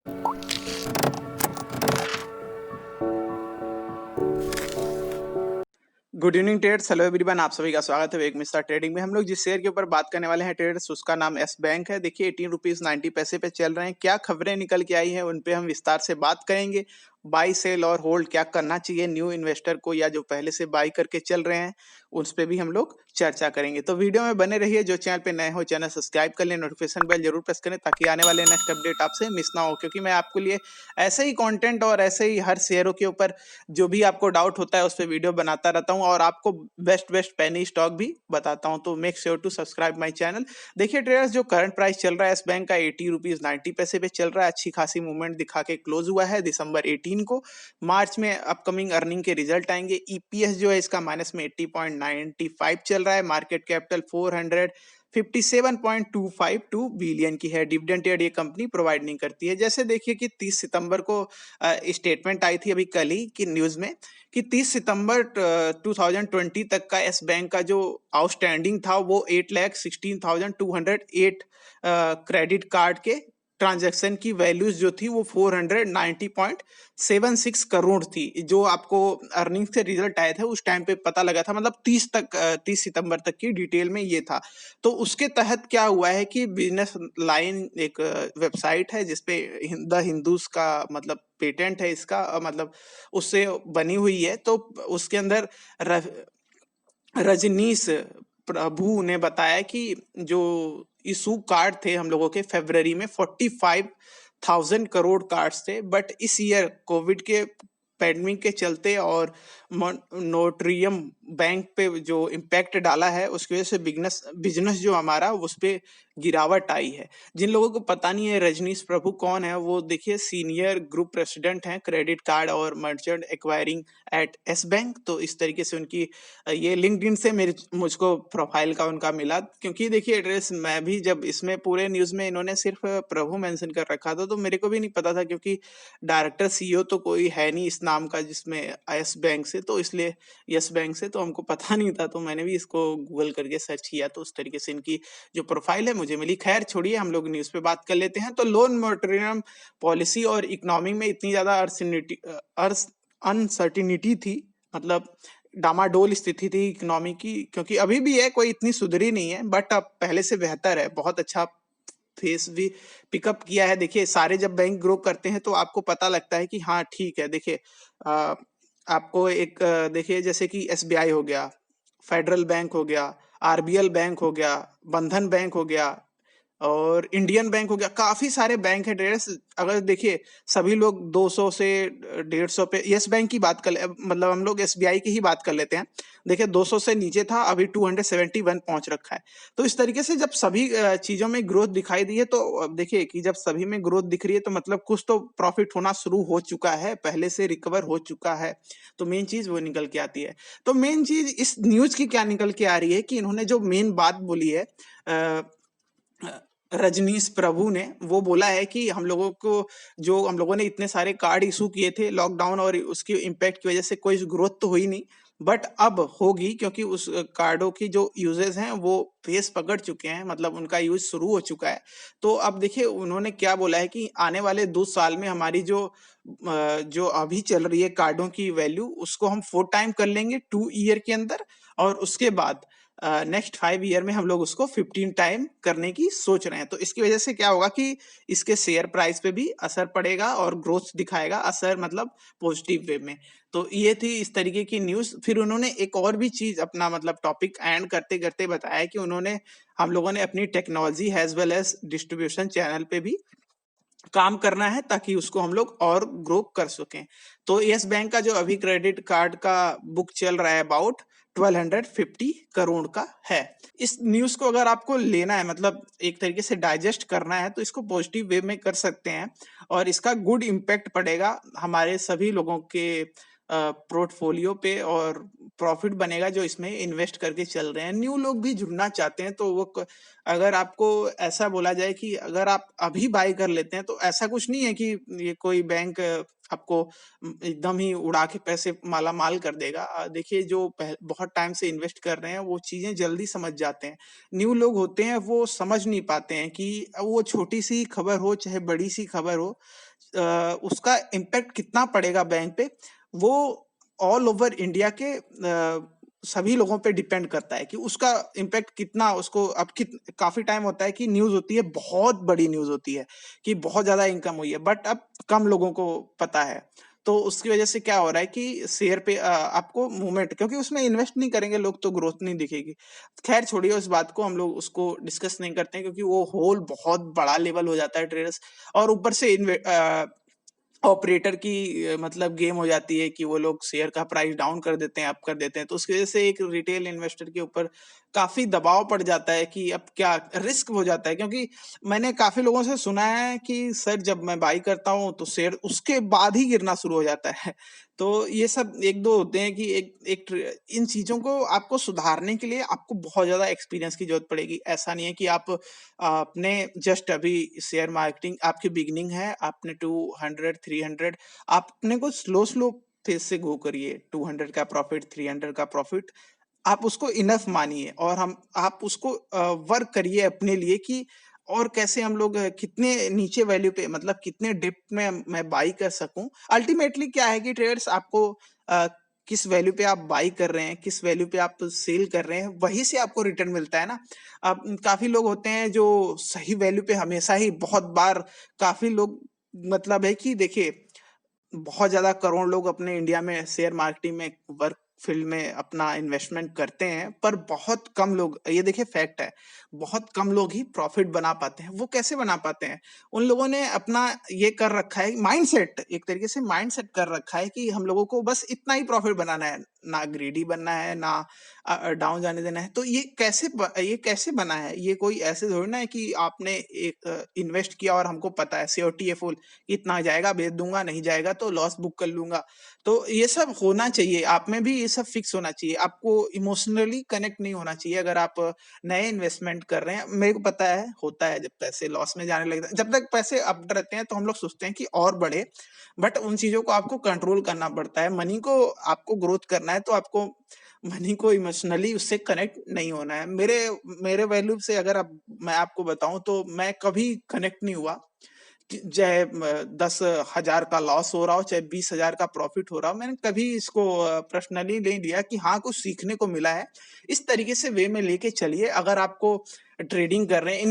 Good evening traders, hello everyone, आप सभी का स्वागत है वेग मिस्टर ट्रेडिंग में। हम लोग जिस शेयर के ऊपर बात करने वाले हैं ट्रेडर्स, उसका नाम एस बैंक है। देखिए 18 रुपीज 90 पैसे पे चल रहे हैं। क्या खबरें निकल के आई हैं उन पे हम विस्तार से बात करेंगे। बाई सेल और होल्ड क्या करना चाहिए न्यू इन्वेस्टर को, या जो पहले से बाई करके चल रहे हैं उस पे भी हम लोग चर्चा करेंगे। तो वीडियो में बने रहिए। जो चैनल पे नए हो चैनल सब्सक्राइब कर लें, नोटिफिकेशन बेल जरूर प्रेस करें ताकि आने वाले नेक्स्ट अपडेट आपसे मिस ना हो, क्योंकि मैं आपके लिए ऐसे ही कंटेंट और ऐसे ही हर शेयरों के ऊपर जो भी आपको डाउट होता है उस पर वीडियो बनाता रहता हूँ और आपको बेस्ट पेनी स्टॉक भी बताता हूँ। तो make sure to subscribe my channel. देखिए ट्रेडर्स, जो करंट प्राइस चल रहा है इस बैंक का 80 रुपीज 90 पैसे पे चल रहा है। अच्छी खासी मूवमेंट दिखा के क्लोज हुआ है दिसंबर 18 को। मार्च में अपकमिंग अर्निंग के रिजल्ट आएंगे। ईपीएस जो है इसका माइनस में 80.95 चल रहा है। मार्केट कैपिटल 457.252 बिलियन की है। डिविडेंड येल्ड ये कंपनी प्रोवाइड नहीं करती है। जैसे देखिए कि 30 सितंबर को स्टेटमेंट आई थी अभी कल ही की न्यूज में कि 30 सितंबर 2020 तक का एस बैंक का जो आउटस्टैंडिंग था वो 8,16,208 क्रेडिट कार्ड के ट्रांजैक्शन की वैल्यूज जो थी वो 490.76 करोड़ थी। जो आपको अर्निंग्स के रिजल्ट आए थे उस टाइम पे पता लगा था, मतलब 30 सितंबर तक की डिटेल में ये था। तो उसके तहत क्या हुआ है कि बिजनेस लाइन एक वेबसाइट है जिसपे द हिंदूज का मतलब पेटेंट है इसका, मतलब उससे बनी हुई है। तो उसके अंदर रजनीश प्रभु ने बताया कि जो इशू कार्ड थे हम लोगों के फरवरी में 45,000 करोड़ कार्ड्स थे, बट इस ईयर कोविड के पैंडेमिक के चलते और नोट्रियम बैंक पे जो इम्पैक्ट डाला है उसकी वजह से बिजनेस जो हमारा उस पे गिरावट आई है। जिन लोगों को पता नहीं है रजनीश प्रभु कौन है, वो देखिए सीनियर ग्रुप प्रेसिडेंट हैं क्रेडिट कार्ड और merchant acquiring at Yes Bank. तो इस तरीके से उनकी ये लिंक्डइन से मुझको प्रोफाइल का उनका मिला, क्योंकि देखिए एड्रेस मैं भी जब इसमें पूरे न्यूज में इन्होंने सिर्फ प्रभु मेंशन कर रखा था तो मेरे को भी नहीं पता था, क्योंकि डायरेक्टर सीईओ तो कोई है नहीं इस नाम का जिसमें यस बैंक से, तो इसलिए यस बैंक से तो हमको पता नहीं था। तो मैंने भी इसको गूगल करके सर्च किया तो उस तरीके से इनकी जो प्रोफाइल है मुझे मिली। खैर छोड़िए, हम लोग न्यूज पे बात कर लेते हैं। तो लोन मोरेटोरियम पॉलिसी और इकोनॉमी में इतनी ज्यादा अनसर्टिनिटी थी, मतलब डामाडोल स्थिति थी इकोनॉमी की, क्योंकि अभी भी है, कोई इतनी सुधरी नहीं है, बट अब पहले से बेहतर है। बहुत अच्छा फेस भी पिकअप किया है। देखिए सारे जब बैंक ग्रो करते हैं तो आपको पता लगता है कि हाँ ठीक है। देखिए आपको एक देखिए जैसे कि एसबीआई हो गया, फेडरल बैंक हो गया, आरबीएल बैंक हो गया, बंधन बैंक हो गया और इंडियन बैंक हो गया। काफी सारे बैंक है ट्रेडर्स। अगर देखिए सभी लोग 200 से 150 पे, यस बैंक की बात कर मतलब हम लोग एसबीआई की ही बात कर लेते हैं। देखिए 200 से नीचे था, अभी 271 पहुंच रखा है। तो इस तरीके से जब सभी चीजों में ग्रोथ दिखाई दी है, तो अब देखिए कि जब सभी में ग्रोथ दिख रही है तो मतलब कुछ तो प्रॉफिट होना शुरू हो चुका है, पहले से रिकवर हो चुका है। तो मेन चीज वो निकल के आती है। तो मेन चीज इस न्यूज की क्या निकल के आ रही है कि इन्होंने जो मेन बात बोली है रजनीश प्रभु ने, वो बोला है कि हम लोगों ने इतने सारे कार्ड इशू किए थे लॉकडाउन और उसके इम्पैक्ट की वजह से कोई ग्रोथ तो हुई नहीं, बट अब होगी, क्योंकि उस कार्डों की जो यूजेस हैं वो फेस पकड़ चुके हैं, मतलब उनका यूज शुरू हो चुका है। तो अब देखिए उन्होंने क्या बोला है कि आने वाले 2 साल में हमारी जो अभी चल रही है कार्डों की वैल्यू, उसको हम 4 टाइम कर लेंगे 2 ईयर के अंदर, और उसके बाद नेक्स्ट 5 ईयर में हम लोग उसको 15 टाइम करने की सोच रहे हैं। तो इसकी वजह से क्या होगा कि इसके शेयर प्राइस पे भी असर पड़ेगा और ग्रोथ दिखाएगा, असर मतलब पॉजिटिव वे में। तो ये थी इस तरीके की न्यूज। फिर उन्होंने एक और भी चीज अपना मतलब टॉपिक एंड करते करते बताया कि हम लोगों ने अपनी technology as well as distribution channel पे भी काम करना है ताकि उसको हम लोग और ग्रो कर सकें। तो यस बैंक का जो अभी क्रेडिट कार्ड का बुक चल रहा है अबाउट 1250 करोड़ का है। इस न्यूज को अगर आपको लेना है, मतलब एक तरीके से डाइजेस्ट करना है, तो इसको पॉजिटिव वे में कर सकते हैं और इसका गुड इम्पैक्ट पड़ेगा हमारे सभी लोगों के पोर्टफोलियो पे और प्रॉफिट बनेगा जो इसमें इन्वेस्ट करके चल रहे हैं। न्यू लोग भी जुड़ना चाहते हैं तो अगर आपको ऐसा बोला जाए कि अगर आप अभी बाय कर लेते हैं तो ऐसा कुछ नहीं है कि ये कोई बैंक आपको एकदम ही उड़ा के पैसे माला माल कर देगा। देखिए जो बहुत टाइम से इन्वेस्ट कर रहे हैं वो चीजें जल्दी समझ जाते हैं। न्यू लोग होते हैं वो समझ नहीं पाते हैं कि वो छोटी सी खबर हो चाहे बड़ी सी खबर हो, उसका इम्पैक्ट कितना पड़ेगा बैंक पे, वो ऑल ओवर इंडिया के सभी लोगों पे डिपेंड करता है कि उसका इम्पैक्ट कितना उसको अब काफी टाइम होता है कि न्यूज होती है, बहुत बड़ी न्यूज होती है कि बहुत ज्यादा इनकम हुई है, बट अब कम लोगों को पता है। तो उसकी वजह से क्या हो रहा है कि शेयर पे आपको मूवमेंट, क्योंकि उसमें इन्वेस्ट नहीं करेंगे लोग तो ग्रोथ नहीं दिखेगी। खैर छोड़िए उस बात को, हम लोग उसको डिस्कस नहीं करते हैं क्योंकि वो होल बहुत बड़ा लेवल हो जाता है ट्रेडर्स, और ऊपर से ऑपरेटर की मतलब गेम हो जाती है कि वो लोग शेयर का प्राइस डाउन कर देते हैं, अप कर देते हैं, तो उसकी वजह से एक रिटेल इन्वेस्टर के ऊपर काफी दबाव पड़ जाता है कि अब क्या रिस्क हो जाता है। क्योंकि मैंने काफी लोगों से सुना है कि सर जब मैं बाई करता हूँ तो शेयर उसके बाद ही गिरना शुरू हो जाता है। तो ये सब एक दो होते हैं कि इन चीजों को आपको सुधारने के लिए आपको बहुत ज्यादा एक्सपीरियंस की जरूरत पड़ेगी। ऐसा नहीं है कि आपने जस्ट अभी शेयर मार्केटिंग आपकी बिगिनिंग है, आपने 200 300, आप अपने को स्लो स्लो फेज से गो करिए। 200 का प्रॉफिट, 300 का प्रॉफिट, आप उसको इनफ मानिए और हम आप उसको वर्क करिए अपने लिए कि और कैसे हम लोग कितने नीचे वैल्यू पे मतलब कितने डिप में मैं बाई कर सकूं। अल्टीमेटली क्या है कि ट्रेडर्स आपको किस वैल्यू पे आप बाई कर रहे हैं, किस वैल्यू पे आप सेल कर रहे हैं, वहीं से आपको रिटर्न मिलता है ना। अब काफी लोग होते हैं जो सही वैल्यू पे हमेशा ही बहुत बार, काफी लोग मतलब है कि देखिए बहुत ज्यादा करोड़ लोग अपने इंडिया में शेयर मार्केटिंग में वर्क फील्ड में अपना इन्वेस्टमेंट करते हैं, पर बहुत कम लोग, ये देखिए फैक्ट है, बहुत कम लोग ही प्रॉफिट बना पाते हैं। वो कैसे बना पाते हैं? उन लोगों ने अपना ये कर रखा है माइंडसेट, एक तरीके से माइंडसेट कर रखा है कि हम लोगों को बस इतना ही प्रॉफिट बनाना है, ना ग्रीडी बनना है, ना डाउन जाने देना है। तो ये कैसे बना है? ये कोई ऐसे थोड़ी ना है कि आपने एक इन्वेस्ट किया और हमको पता है श्योरिटी है फुल, इतना जाएगा बेच दूंगा, नहीं जाएगा तो लॉस बुक कर लूंगा। तो ये सब होना चाहिए, आप में भी ये सब फिक्स होना चाहिए। आपको इमोशनली कनेक्ट नहीं होना चाहिए अगर आप नए इन्वेस्टमेंट कर रहे हैं। मेरे को पता है होता है जब पैसे लॉस में जाने लगते हैं, जब तक पैसे अप रहते हैं तो हम लोग सोचते हैं कि और बढ़े, बट उन चीजों को आपको कंट्रोल करना पड़ता है। मनी को आपको ग्रोथ करना है तो आपको मनी को इमोशनली उससे कनेक्ट नहीं होना है। मेरे मेरे वैल्यू से अगर मैं आपको बताऊं तो मैं कभी कनेक्ट नहीं हुआ, चाहे 10,000 का लॉस हो रहा हो चाहे 20,000 का प्रॉफिट हो रहा हो। मैंने कभी इसको पर्सनली नहीं लिया कि हाँ कुछ सीखने को मिला है। इस तरीके से वे में लेके चलिए। अगर आपको ट्रेडिंग कर रहे हैं,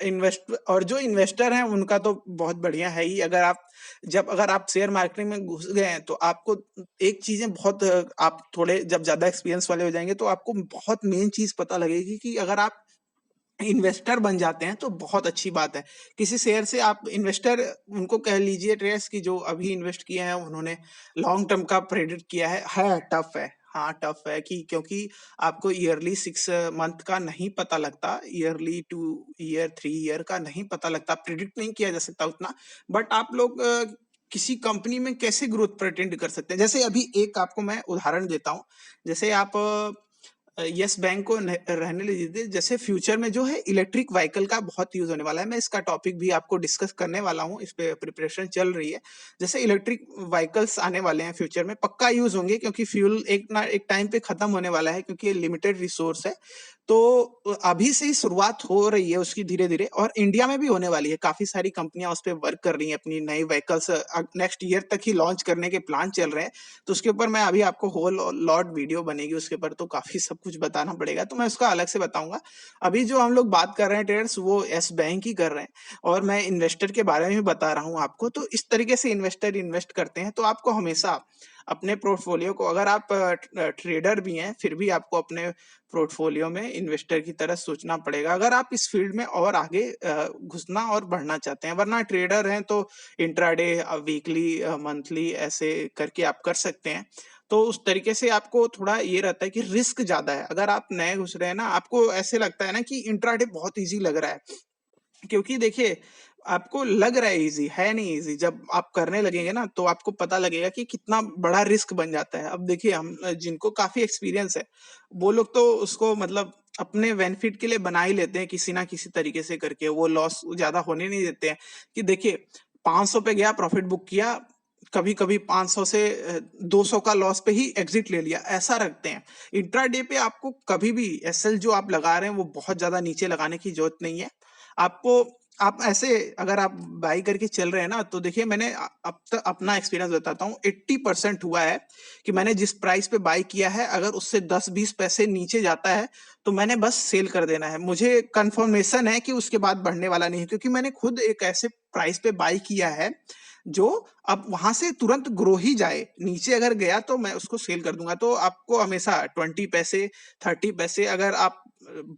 इन्वेस्ट और जो इन्वेस्टर हैं उनका तो बहुत बढ़िया है ही। अगर आप शेयर मार्केटिंग में घुस गए हैं तो आपको एक चीजें बहुत आप थोड़े जब ज्यादा एक्सपीरियंस वाले हो जाएंगे तो आपको बहुत मेन चीज पता लगेगी कि अगर आप इन्वेस्टर बन जाते हैं तो बहुत अच्छी बात है। किसी शेयर से आप इन्वेस्टर उनको कह लीजिए ट्रेडर्स की जो अभी इन्वेस्ट किए हैं, उन्होंने लॉन्ग टर्म का प्रेडिक्ट किया है टफ है। हाँ टफ है कि क्योंकि आपको ईयरली 6 मंथ का नहीं पता लगता, ईयरली 2 ईयर 3 ईयर का नहीं पता लगता, प्रिडिक्ट नहीं किया जा सकता उतना। बट आप लोग किसी कंपनी में कैसे ग्रोथ प्रेटेंड कर सकते हैं? जैसे अभी एक आपको मैं उदाहरण देता हूँ। जैसे आप यस बैंक को रहने लीजिए। जैसे फ्यूचर में जो है इलेक्ट्रिक व्हीकल का बहुत यूज होने वाला है, मैं इसका टॉपिक भी आपको डिस्कस करने वाला हूँ, इस पे प्रिपरेशन चल रही है। जैसे इलेक्ट्रिक व्हीकल्स आने वाले हैं फ्यूचर में, पक्का यूज होंगे क्योंकि फ्यूल एक टाइम पे खत्म होने वाला है क्योंकि ये लिमिटेड रिसोर्स है। तो अभी से ही शुरुआत हो रही है उसकी धीरे धीरे, और इंडिया में भी होने वाली है। काफी सारी कंपनियां उस पर वर्क कर रही हैं, अपनी नई व्हीकल्स नेक्स्ट ईयर तक ही लॉन्च करने के प्लान चल रहे हैं। तो उसके ऊपर मैं अभी आपको होल लॉट वीडियो बनेगी उसके ऊपर, तो काफी सब कुछ बताना पड़ेगा, तो मैं उसका अलग से बताऊंगा। अभी जो हम लोग बात कर रहे हैं ट्रेडर्स, वो यस बैंक ही कर रहे हैं, और मैं इन्वेस्टर के बारे में भी बता रहा हूँ आपको। तो इस तरीके से इन्वेस्टर इन्वेस्ट करते हैं। तो आपको हमेशा अपने पोर्टफोलियो को, अगर आप ट्रेडर भी हैं फिर भी आपको अपने पोर्टफोलियो में इन्वेस्टर की तरह सोचना पड़ेगा, अगर आप इस फील्ड में और आगे घुसना और बढ़ना चाहते हैं। वरना ट्रेडर हैं तो इंट्राडे, वीकली, मंथली ऐसे करके आप कर सकते हैं। तो उस तरीके से आपको थोड़ा ये रहता है कि रिस्क ज्यादा है। अगर आप नए घुस रहे हैं ना, आपको ऐसे लगता है ना कि इंट्राडे बहुत इजी लग रहा है, क्योंकि देखिए आपको लग रहा है इजी, है नहीं इजी। जब आप करने लगेंगे ना तो आपको पता लगेगा कि कितना बड़ा रिस्क बन जाता है। अब देखिए, हम जिनको काफी एक्सपीरियंस है वो लोग तो उसको मतलब अपने बेनिफिट के लिए बना ही लेते हैं किसी ना किसी तरीके से करके, वो लॉस ज्यादा होने नहीं देते हैं। कि देखिए, 500 पे गया, प्रॉफिट बुक किया, कभी कभी 500 से 200 का लॉस पे ही एग्जिट ले लिया, ऐसा रखते हैं। इंट्राडे पे आपको कभी भी एसएल जो आप लगा रहे हैं वो बहुत ज्यादा नीचे लगाने की जरूरत नहीं है। आपको आप ऐसे अगर आप बाई करके चल रहे हैं ना, तो देखिए, मैंने अब तक अपना एक्सपीरियंस बताता हूँ। 80% हुआ है कि मैंने जिस प्राइस पे बाई किया है, अगर उससे 10-20 पैसे नीचे जाता है तो मैंने बस सेल कर देना है। मुझे कंफर्मेशन है कि उसके बाद बढ़ने वाला नहीं है, क्योंकि मैंने खुद एक ऐसे प्राइस पे बाई किया है जो अब वहां से तुरंत ग्रो ही जाए। नीचे अगर गया तो मैं उसको सेल कर दूंगा। तो आपको हमेशा 20 पैसे, 30 पैसे, अगर आप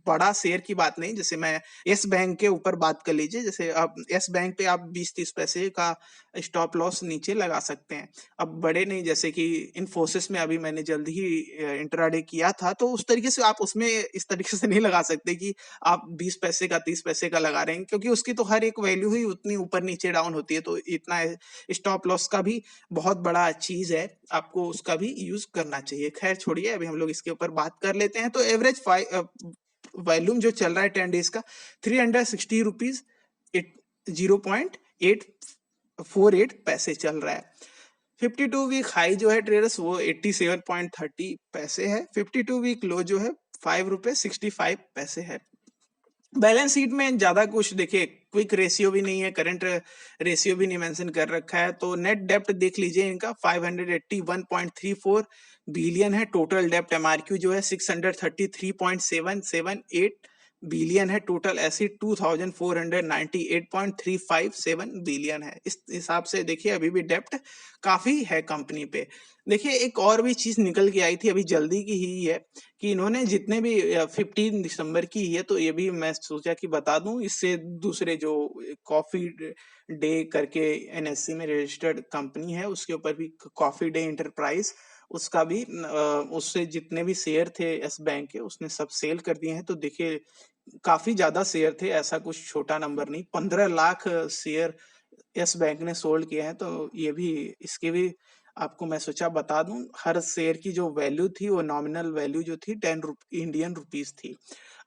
बड़ा शेयर की बात नहीं, जैसे मैं यस बैंक के ऊपर बात कर लीजिए, जैसे आप यस बैंक पे आप 20-30 पैसे का स्टॉप लॉस नीचे लगा सकते हैं। अब बड़े नहीं, जैसे कि इन्फोसिस में अभी मैंने जल्दी ही इंट्राडे किया था, तो उस तरीके से आप उसमें इस तरीके से नहीं लगा सकते कि आप 20 पैसे का 30 पैसे का लगा रहे हैं, क्योंकि उसकी तो हर एक वैल्यू ही उतनी ऊपर नीचे डाउन होती है। तो इतना स्टॉप लॉस का भी बहुत बड़ा चीज है, आपको उसका भी यूज करना चाहिए। खैर छोड़िए, अभी हम लोग इसके ऊपर बात कर लेते हैं। तो एवरेज वॉल्यूम जो चल रहा है 10 डेज का, 360 रुपीज 0.848 पैसे चल रहा है। 52 वीक हाई जो है ट्रेडर्स वो 87.30 पैसे है। 52 वीक लो जो है ₹5.65 है। बैलेंस शीट में ज्यादा कुछ देखिए, क्विक रेशियो भी नहीं है, करंट रेशियो भी नहीं मेंशन कर रखा है। तो नेट डेप्ट देख लीजिए, इनका 581.34 बिलियन है। टोटल डेप्ट एमआरक्यू जो है 633.778 बिलियन है। टोटल एसिड 2498.3557 बिलियन है। इस हिसाब से देखिए, अभी भी डेप्ट काफी है कंपनी पे। देखिए, एक और भी चीज निकल के आई थी, अभी जल्दी की ही है, कि इन्होंने जितने भी 15 दिसंबर की है, तो ये भी मैं सोचा कि बता दूं। इससे दूसरे जो कॉफी डे करके एनएससी में रजिस्टर्ड कंपनी है, उसके ऊपर भी कॉफी डे इंटरप्राइज, उसका भी उससे जितने भी शेयर थे यस बैंक के, उसने सब सेल कर दिए हैं। तो देखिए, काफी ज्यादा शेयर थे, ऐसा कुछ छोटा नंबर नहीं, 15 लाख शेयर यस बैंक ने सोल्ड किए हैं। तो ये भी, इसके भी आपको मैं सोचा बता दूं। हर शेयर की जो वैल्यू थी, वो नॉमिनल वैल्यू जो थी 10 इंडियन रुपीज थी।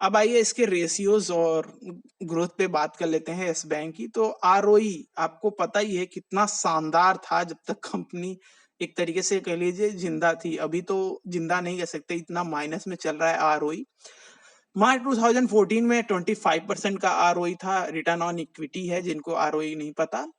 अब आइए इसके रेशियोज और ग्रोथ पे बात कर लेते हैं यस बैंक की। तो आरओई आपको पता ही है कितना शानदार था जब तक कंपनी एक तरीके से कह लीजिए जिंदा थी। अभी तो जिंदा नहीं कह सकते, इतना माइनस में चल रहा है आरओई। मार्च 2014 में 25% का आरओई था। रिटर्न ऑन इक्विटी है, जिनको आरओई नहीं पता,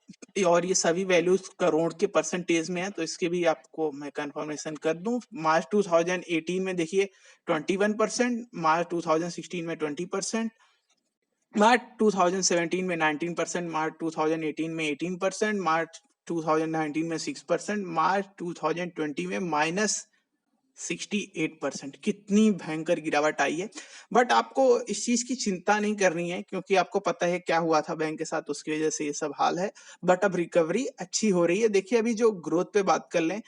और ये सभी वैल्यूज करोड़ के परसेंटेज में है, तो इसके भी आपको मैं कंफर्मेशन कर दूं। मार्च 2018 में देखिए 21%, मार्च 2016 में 20%, मार्च 2017 में 19%, मार्च 2018 में 18%, मार्च 2019 में 6%, मार्च 2020 में -68%। कितनी भयंकर गिरावट आई है। बट आपको इस चीज की चिंता नहीं करनी है, क्योंकि आपको पता है क्या हुआ था बैंक के साथ, उसकी वजह से ये सब हाल है। बट अब रिकवरी अच्छी हो रही है। देखिए, अभी जो ग्रोथ पे बात कर लें,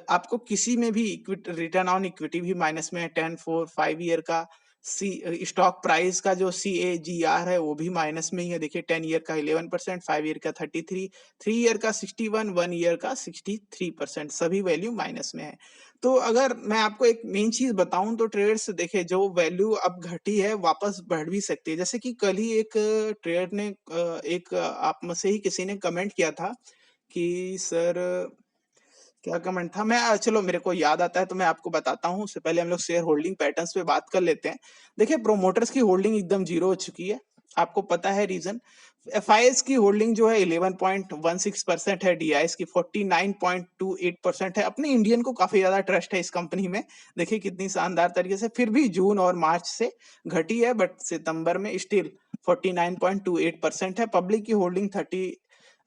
आपको किसी में भी रिटर्न ऑन इक्विटी भी माइनस में है। 10, 4, 5 ईयर का स्टॉक प्राइस का जो CAGR है वो भी माइनस में ही है। देखिए, 10 ईयर का 11%, 5 ईयर का 33, 3 ईयर का 61, 1 ईयर का 63%, सभी वैल्यू माइनस में है। तो अगर मैं आपको एक मेन चीज बताऊं, तो ट्रेडर्स देखे, जो वैल्यू अब घटी है वापस बढ़ भी सकती है। जैसे कि कल ही एक ट्रेडर ने एक आप में से ही किसी ने कमेंट किया था कि सर, क्या कमेंट था, मैं चलो मेरे को याद आता है तो मैं आपको बताता हूँ। उससे पहले हम लोग शेयर होल्डिंग पैटर्न्स पे बात कर लेते हैं। देखिए, प्रोमोटर्स की होल्डिंग एकदम जीरो हो चुकी है, आपको पता है रीजन। एफआईएस की होल्डिंग जो है 11.16% है, डीआईएस की 49.28% है। अपने इंडियन को काफी ज्यादा ट्रस्ट है इस कंपनी में। देखिए कितनी शानदार तरीके से, फिर भी जून और मार्च से घटी है, बट सितंबर में स्टिल 49.28% है। पब्लिक की होल्डिंग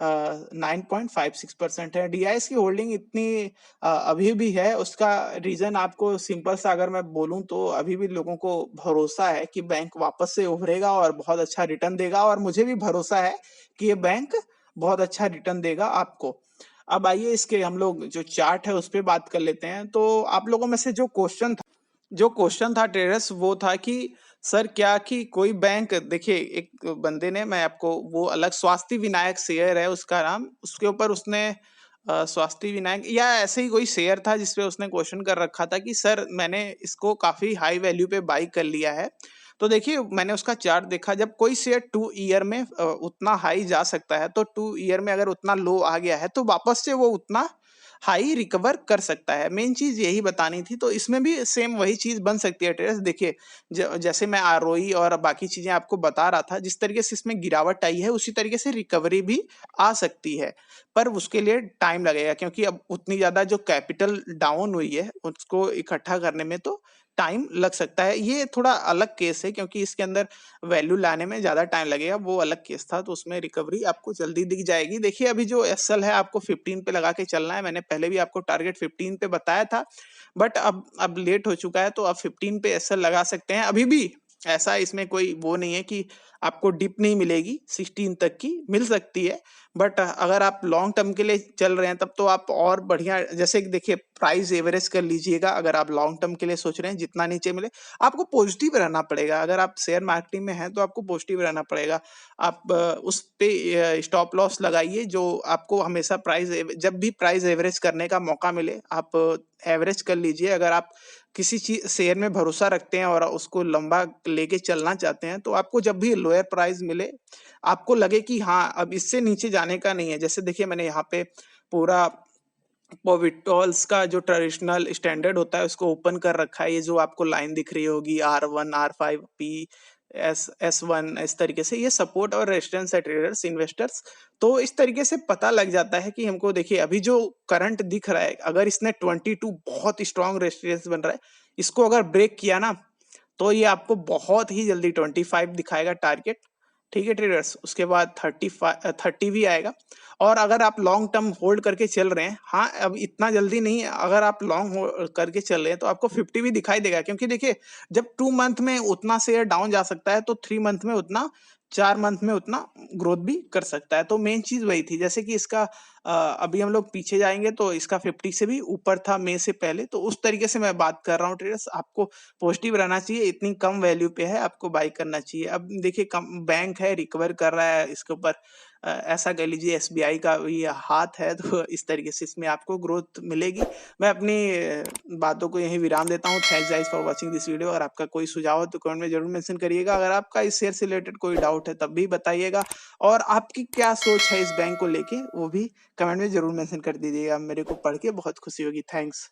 9.56% है। डीआईएस की होल्डिंग इतनी अभी भी है, उसका रीजन आपको सिंपल सा अगर मैं बोलूं, तो अभी भी लोगों को भरोसा है कि बैंक वापस से उभरेगा और बहुत अच्छा रिटर्न देगा, और मुझे भी भरोसा है कि ये बैंक बहुत अच्छा रिटर्न देगा आपको। अब आइए इसके हम लोग जो चार्ट है उस पर बात कर लेते हैं। तो आप लोगों में से जो क्वेश्चन था ट्रेडर्स, वो था कि सर क्या कि कोई बैंक देखिए एक बंदे ने मैं आपको वो अलग स्वास्थ्य विनायक शेयर है उसका नाम, उसके ऊपर उसने स्वास्थ्य विनायक या ऐसे ही कोई शेयर था जिसपे उसने क्वेश्चन कर रखा था कि सर मैंने इसको काफ़ी हाई वैल्यू पे बाय कर लिया है। तो देखिए मैंने उसका चार्ट देखा जब कोई शेयर 2 ईयर में उतना हाई जा सकता है तो 2 ईयर में अगर उतना लो आ गया है तो वापस से वो उतना हाई रिकवर कर सकता है। मेन चीज़ यही बतानी थी तो इसमें भी सेम वही चीज़ बन सकती है ट्रेडर्स देखिए जैसे मैं आरओई और बाकी चीजें आपको बता रहा था जिस तरीके से इसमें गिरावट आई है उसी तरीके से रिकवरी भी आ सकती है पर उसके लिए टाइम लगेगा क्योंकि अब उतनी ज्यादा जो कैपिटल डाउन हुई है उसको इकट्ठा करने में तो टाइम लग सकता है ये थोड़ा अलग केस है क्योंकि इसके अंदर वैल्यू लाने में ज्यादा टाइम लगेगा वो अलग केस था तो उसमें रिकवरी आपको जल्दी दिख जाएगी देखिए अभी जो एसएल है आपको 15 पे लगा के चलना है मैंने पहले भी आपको टारगेट 15 पे बताया था बट अब लेट हो चुका है तो आप 15 पे एसएल लगा सकते हैं अभी भी ऐसा इसमें कोई वो नहीं है कि आपको डिप नहीं मिलेगी 16 तक की मिल सकती है बट अगर आप लॉन्ग टर्म के लिए चल रहे हैं तब तो आप और बढ़िया जैसे कि देखिए प्राइस एवरेज कर लीजिएगा अगर आप लॉन्ग टर्म के लिए सोच रहे हैं जितना नीचे मिले आपको पॉजिटिव रहना पड़ेगा अगर आप शेयर मार्केटिंग में हैं तो आपको पॉजिटिव रहना पड़ेगा आप उस पे स्टॉप लॉस लगाइए जो आपको हमेशा जब भी प्राइस एवरेज करने का मौका मिले आप एवरेज कर लीजिए अगर आप किसी चीज शेयर में भरोसा रखते हैं और उसको लंबा लेके चलना चाहते हैं तो आपको जब भी लोअर प्राइस मिले आपको लगे कि हाँ अब इससे नीचे जाने का नहीं है जैसे देखिए मैंने यहाँ पे पूरा पोविटॉल्स का जो ट्रेडिशनल स्टैंडर्ड होता है उसको ओपन कर रखा है ये जो आपको लाइन दिख रही होगी R1 R5 P S1 इस तरीके से ये सपोर्ट और रेजिस्टेंस है ट्रेडर्स इन्वेस्टर्स तो इस तरीके से पता लग जाता है कि हमको देखिए अभी जो करंट दिख रहा है अगर इसने 22 बहुत स्ट्रॉन्ग रेजिस्टेंस बन रहा है इसको अगर ब्रेक किया ना तो ये आपको बहुत ही जल्दी 25 दिखाएगा टारगेट ठीक है ट्रेडर्स उसके बाद 30 भी आएगा और अगर आप लॉन्ग टर्म होल्ड करके चल रहे हैं हाँ अब इतना जल्दी नहीं अगर आप लॉन्ग करके चल रहे हैं तो आपको 50 भी दिखाई देगा क्योंकि देखिए जब 2 मंथ में उतना शेयर डाउन जा सकता है तो 3 मंथ में उतना 4 मंथ में उतना ग्रोथ भी कर सकता है तो मेन चीज वही थी जैसे कि इसका अभी हम लोग पीछे जाएंगे तो इसका 50 से भी ऊपर था मई से पहले तो उस तरीके से मैं बात कर रहा हूँ ट्रेडर्स आपको पॉजिटिव रहना चाहिए इतनी कम वैल्यू पे है आपको बाई करना चाहिए अब देखिए कम बैंक है रिकवर कर रहा है इसके ऊपर ऐसा कह लीजिए एसबीआई का ये हाथ है तो इस तरीके से इसमें आपको ग्रोथ मिलेगी मैं अपनी बातों को यही विराम देता हूँ thanks guys for watching this video अगर आपका कोई सुझाव हो तो कमेंट में जरूर मेंशन करिएगा अगर आपका इस शेयर से रिलेटेड कोई डाउट है तब भी बताइएगा और आपकी क्या सोच है इस बैंक को लेके वो भी कमेंट में जरूर मेंशन कर दीजिएगा मेरे को पढ़ के बहुत खुशी होगी थैंक्स